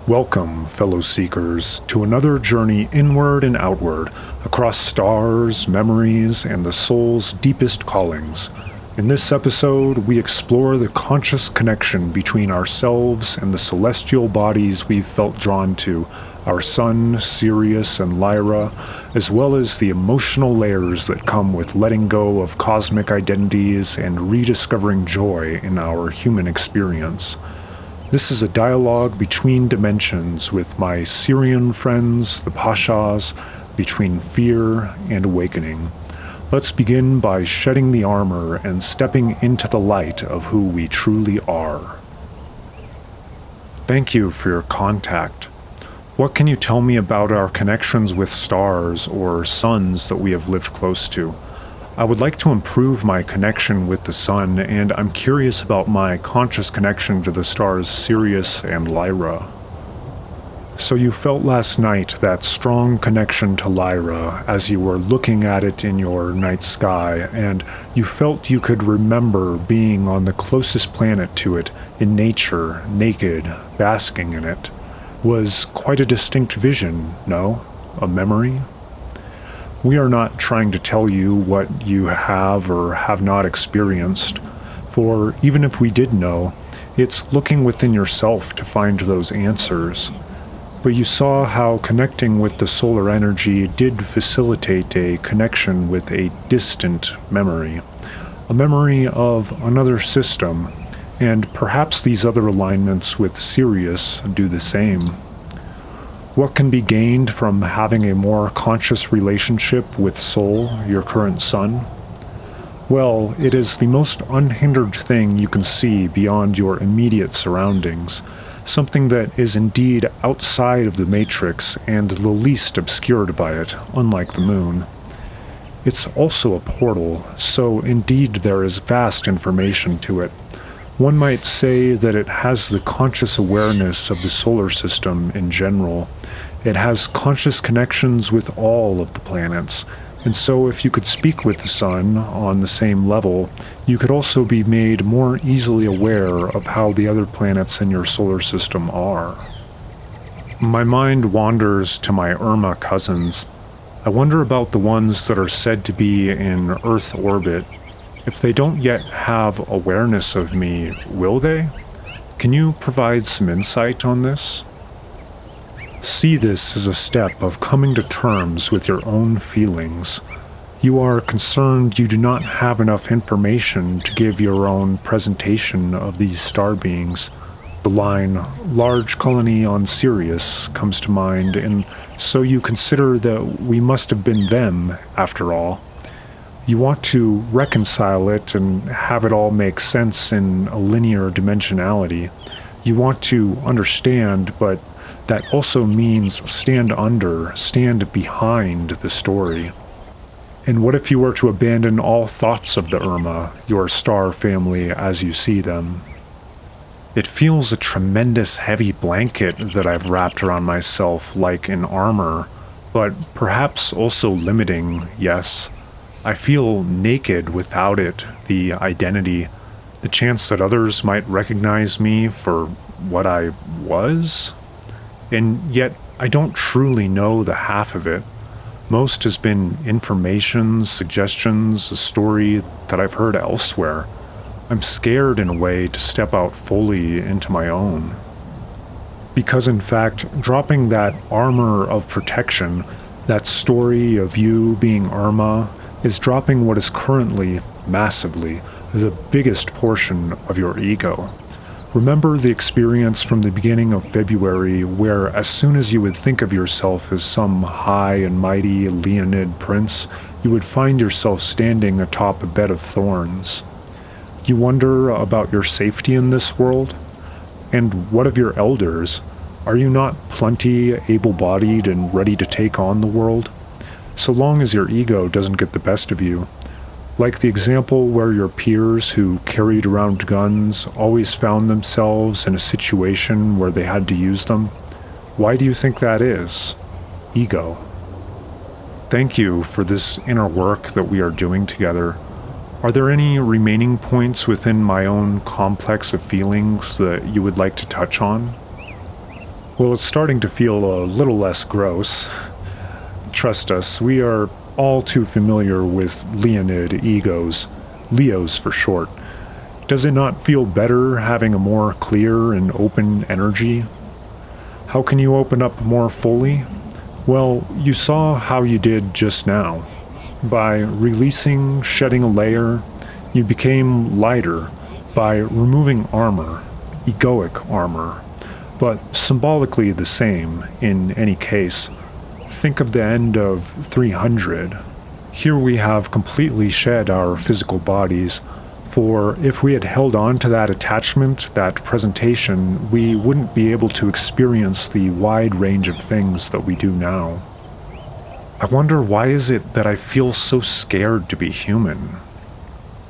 Welcome, fellow seekers, to another journey inward and outward, across stars, memories, and the soul's deepest callings. In this episode, we explore the conscious connection between ourselves and the celestial bodies we've felt drawn to, our sun, Sirius, and Lyra, as well as the emotional layers that come with letting go of cosmic identities and rediscovering joy in our human experience. This is a dialogue between dimensions with my Sirian friends, the Pashas, between fear and awakening. Let's begin by shedding the armor and stepping into the light of who we truly are. Thank you for your contact. What can you tell me about our connections with stars or suns that we have lived close to? I would like to improve my connection with the sun, and I'm curious about my conscious connection to the stars Sirius and Lyra. So you felt last night that strong connection to Lyra as you were looking at it in your night sky, and you felt you could remember being on the closest planet to it, in nature, naked, basking in it. Was quite a distinct vision, no? A memory? We are not trying to tell you what you have or have not experienced, for even if we did know, it's looking within yourself to find those answers. But you saw how connecting with the solar energy did facilitate a connection with a distant memory, a memory of another system, and perhaps these other alignments with Sirius do the same. What can be gained from having a more conscious relationship with Sol, your current sun? Well, it is the most unhindered thing you can see beyond your immediate surroundings, something that is indeed outside of the matrix and the least obscured by it, unlike the moon. It's also a portal, so indeed there is vast information to it. One might say that it has the conscious awareness of the solar system in general. It has conscious connections with all of the planets, and so if you could speak with the sun on the same level, you could also be made more easily aware of how the other planets in your solar system are. My mind wanders to my Irma cousins. I wonder about the ones that are said to be in Earth orbit. If they don't yet have awareness of me, will they? Can you provide some insight on this? See this as a step of coming to terms with your own feelings. You are concerned you do not have enough information to give your own presentation of these star beings. The line, "large colony on Sirius," comes to mind, and so you consider that we must have been them, after all. You want to reconcile it and have it all make sense in a linear dimensionality. You want to understand, but that also means stand behind the story. And what if you were to abandon all thoughts of the Irma, your star family as you see them? It feels a tremendous heavy blanket that I've wrapped around myself like an armor, but perhaps also limiting, yes. I feel naked without it, the identity, the chance that others might recognize me for what I was. And yet, I don't truly know the half of it. Most has been information, suggestions, a story that I've heard elsewhere. I'm scared in a way to step out fully into my own. Because in fact, dropping that armor of protection, that story of you being Irma, is dropping what is currently, massively, the biggest portion of your ego. Remember the experience from the beginning of February where as soon as you would think of yourself as some high and mighty Leonid prince, you would find yourself standing atop a bed of thorns. You wonder about your safety in this world? And what of your elders? Are you not plenty able-bodied and ready to take on the world? So long as your ego doesn't get the best of you. Like the example where your peers who carried around guns always found themselves in a situation where they had to use them. Why do you think that is? Ego. Thank you for this inner work that we are doing together. Are there any remaining points within my own complex of feelings that you would like to touch on? Well, it's starting to feel a little less gross. Trust us, we are all too familiar with Leonid egos, Leos for short. Does it not feel better having a more clear and open energy? How can you open up more fully? Well, you saw how you did just now. By releasing, shedding a layer, you became lighter by removing armor, egoic armor, but symbolically the same in any case. Think of the end of 300. Here we have completely shed our physical bodies, for if we had held on to that attachment, that presentation, we wouldn't be able to experience the wide range of things that we do now. I wonder, why is it that I feel so scared to be human?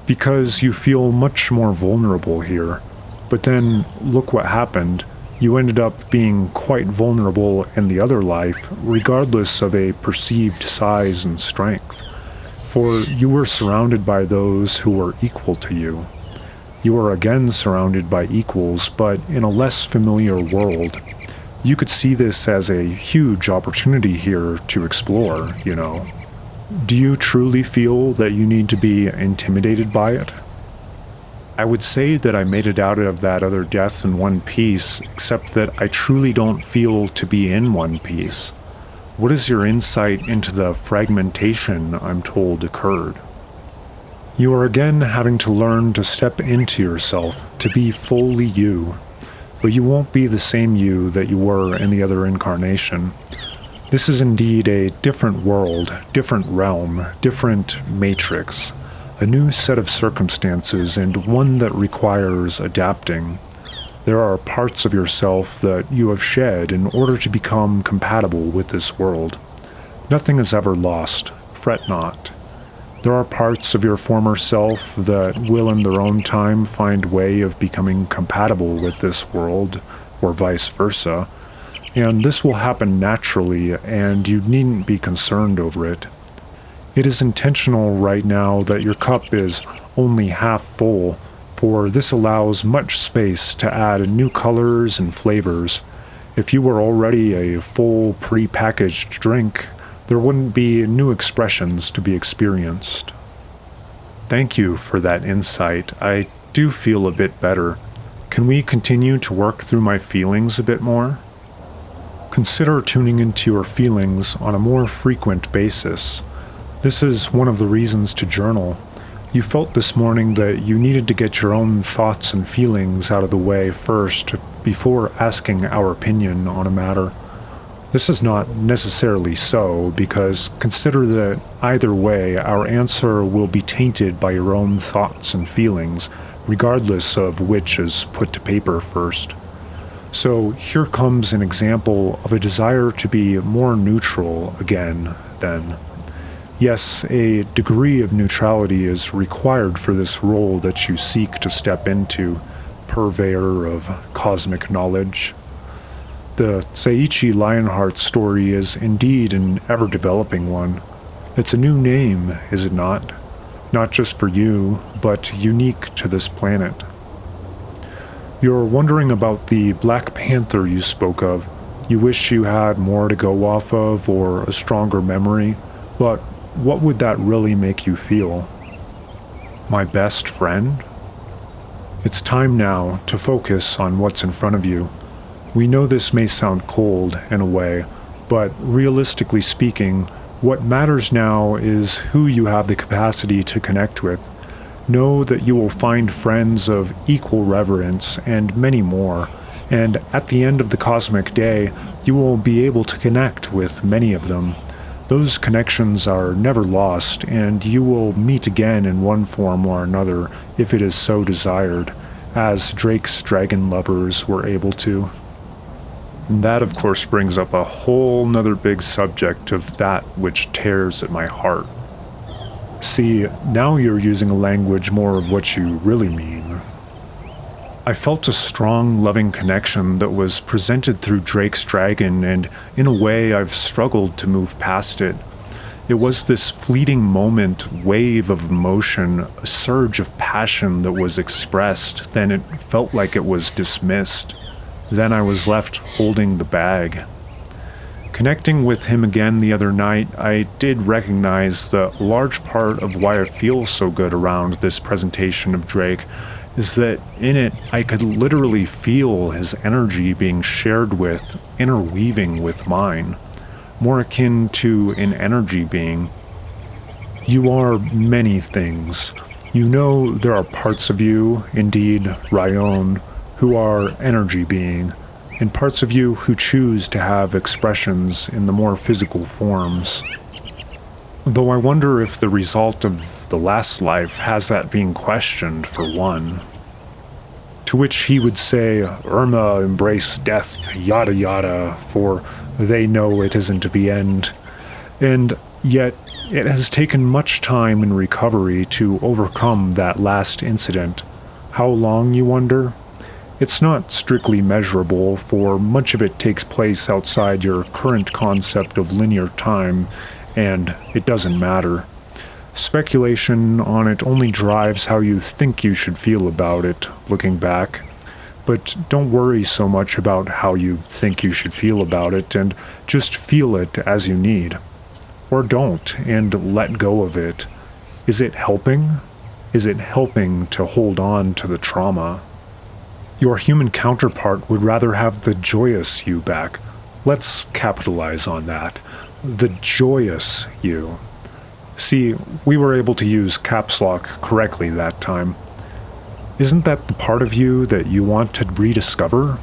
Because you feel much more vulnerable here, but then look what happened. You ended up being quite vulnerable in the other life, regardless of a perceived size and strength. For you were surrounded by those who were equal to you. You are again surrounded by equals, but in a less familiar world. You could see this as a huge opportunity here to explore, you know. Do you truly feel that you need to be intimidated by it? I would say that I made it out of that other death in one piece, except that I truly don't feel to be in one piece. What is your insight into the fragmentation I'm told occurred? You are again having to learn to step into yourself, to be fully you, but you won't be the same you that you were in the other incarnation. This is indeed a different world, different realm, different matrix, a new set of circumstances, and one that requires adapting. There are parts of yourself that you have shed in order to become compatible with this world. Nothing is ever lost, fret not. There are parts of your former self that will in their own time find way of becoming compatible with this world, or vice versa, and this will happen naturally, and you needn't be concerned over it. It is intentional right now that your cup is only half full, for this allows much space to add new colors and flavors. If you were already a full pre-packaged drink, there wouldn't be new expressions to be experienced. Thank you for that insight. I do feel a bit better. Can we continue to work through my feelings a bit more? Consider tuning into your feelings on a more frequent basis. This is one of the reasons to journal. You felt this morning that you needed to get your own thoughts and feelings out of the way first before asking our opinion on a matter. This is not necessarily so, because consider that either way our answer will be tainted by your own thoughts and feelings, regardless of which is put to paper first. So here comes an example of a desire to be more neutral again, then. Yes, a degree of neutrality is required for this role that you seek to step into, purveyor of cosmic knowledge. The Seiichi Lionheart story is indeed an ever-developing one. It's a new name, is it not? Not just for you, but unique to this planet. You're wondering about the Black Panther you spoke of. You wish you had more to go off of, or a stronger memory, but what would that really make you feel? My best friend? It's time now to focus on what's in front of you. We know this may sound cold in a way, but realistically speaking, what matters now is who you have the capacity to connect with. Know that you will find friends of equal reverence and many more, and at the end of the cosmic day, you will be able to connect with many of them. Those connections are never lost, and you will meet again in one form or another if it is so desired, as Drake's dragon lovers were able to. And that, of course, brings up a whole nother big subject of that which tears at my heart. See, now you're using a language more of what you really mean. I felt a strong, loving connection that was presented through Drake's dragon, and in a way I've struggled to move past it. It was this fleeting moment, wave of emotion, a surge of passion that was expressed, then it felt like it was dismissed. Then I was left holding the bag. Connecting with him again the other night, I did recognize the large part of why I feel so good around this presentation of Drake is that in it I could literally feel his energy being shared with, interweaving with mine, more akin to an energy being. You are many things. You know there are parts of you, indeed Rayon, who are energy being, and parts of you who choose to have expressions in the more physical forms. Though I wonder if the result of the last life has that being questioned for one. To which he would say, Irma embrace death, yada yada, for they know it isn't the end. And yet, it has taken much time in recovery to overcome that last incident. How long, you wonder? It's not strictly measurable, for much of it takes place outside your current concept of linear time, and it doesn't matter. Speculation on it only drives how you think you should feel about it, looking back. But don't worry so much about how you think you should feel about it, and just feel it as you need. Or don't, and let go of it. Is it helping? Is it helping to hold on to the trauma? Your human counterpart would rather have the joyous you back. Let's capitalize on that. The joyous you. See, we were able to use caps lock correctly that time. Isn't that the part of you that you want to rediscover?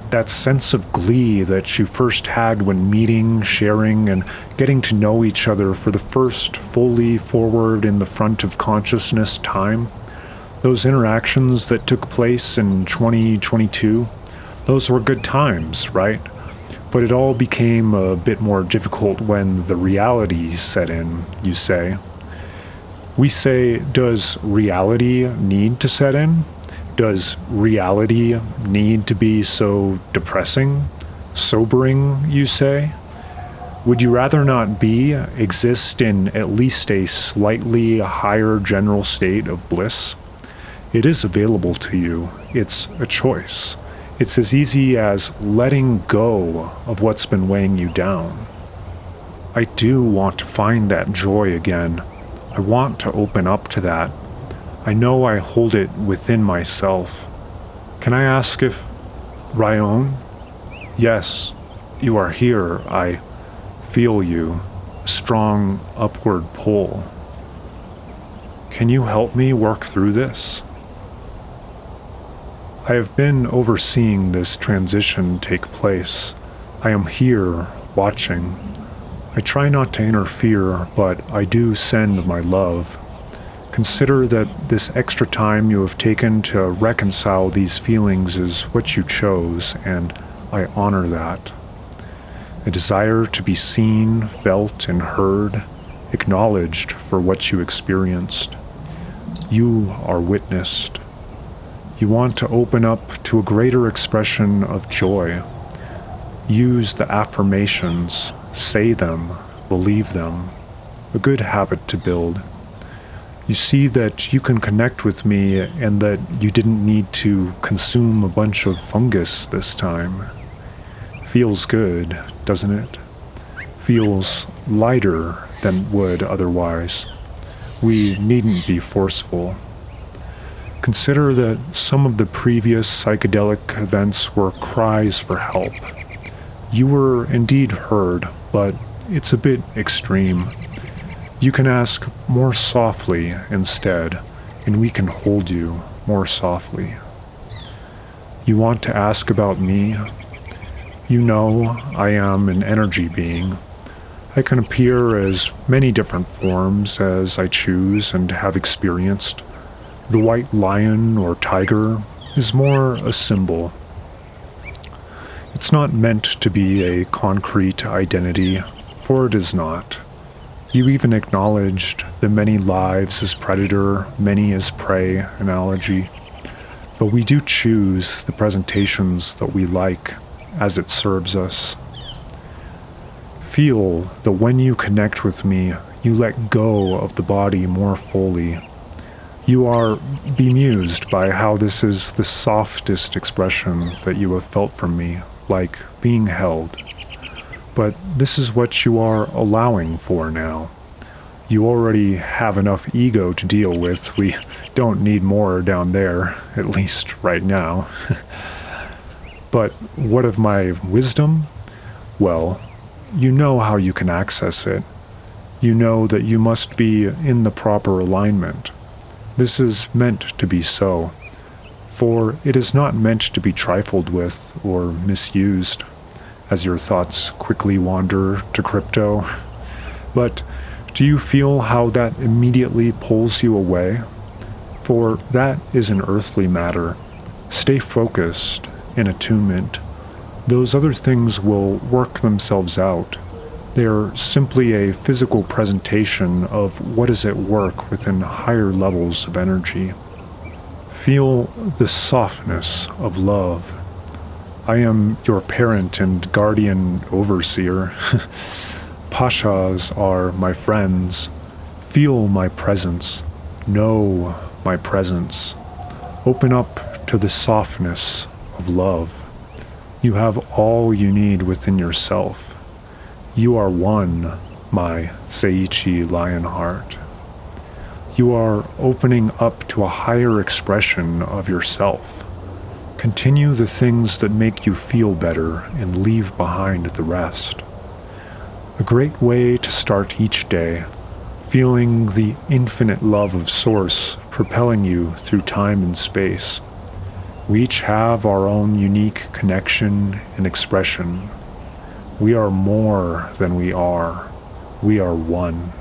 That sense of glee that you first had when meeting, sharing, and getting to know each other for the first fully forward in the front of consciousness time? Those interactions that took place in 2022, those were good times, right? But it all became a bit more difficult when the reality set in, you say. We say, does reality need to set in? Does reality need to be so depressing? Sobering, you say? Would you rather not be, exist in at least a slightly higher general state of bliss? It is available to you. It's a choice. It's as easy as letting go of what's been weighing you down. I do want to find that joy again. I want to open up to that. I know I hold it within myself. Can I ask if... Rayon? Yes, you are here. I feel you. A strong upward pull. Can you help me work through this? I have been overseeing this transition take place. I am here, watching. I try not to interfere, but I do send my love. Consider that this extra time you have taken to reconcile these feelings is what you chose, and I honor that. A desire to be seen, felt, and heard, acknowledged for what you experienced. You are witnessed. You want to open up to a greater expression of joy. Use the affirmations, say them, believe them. A good habit to build. You see that you can connect with me and that you didn't need to consume a bunch of fungus this time. Feels good, doesn't it? Feels lighter than it would otherwise. We needn't be forceful. Consider that some of the previous psychedelic events were cries for help. You were indeed heard, but it's a bit extreme. You can ask more softly instead, and we can hold you more softly. You want to ask about me? You know I am an energy being. I can appear as many different forms as I choose and have experienced. The white lion or tiger is more a symbol. It's not meant to be a concrete identity, for it is not. You even acknowledged the many lives as predator, many as prey analogy. But we do choose the presentations that we like as it serves us. Feel that when you connect with me, you let go of the body more fully. You are bemused by how this is the softest expression that you have felt from me, like being held. But this is what you are allowing for now. You already have enough ego to deal with. We don't need more down there, at least right now. But what of my wisdom? Well, you know how you can access it. You know that you must be in the proper alignment. This is meant to be so, for it is not meant to be trifled with or misused, as your thoughts quickly wander to crypto. But do you feel how that immediately pulls you away? For that is an earthly matter. Stay focused, in attunement. Those other things will work themselves out. They are simply a physical presentation of what is at work within higher levels of energy. Feel the softness of love. I am your parent and guardian overseer. Pashas are my friends. Feel my presence. Know my presence. Open up to the softness of love. You have all you need within yourself. You are one, my Seiichi Lionheart. You are opening up to a higher expression of yourself. Continue the things that make you feel better and leave behind the rest. A great way to start each day, feeling the infinite love of Source propelling you through time and space. We each have our own unique connection and expression. We are more than we are. We are one.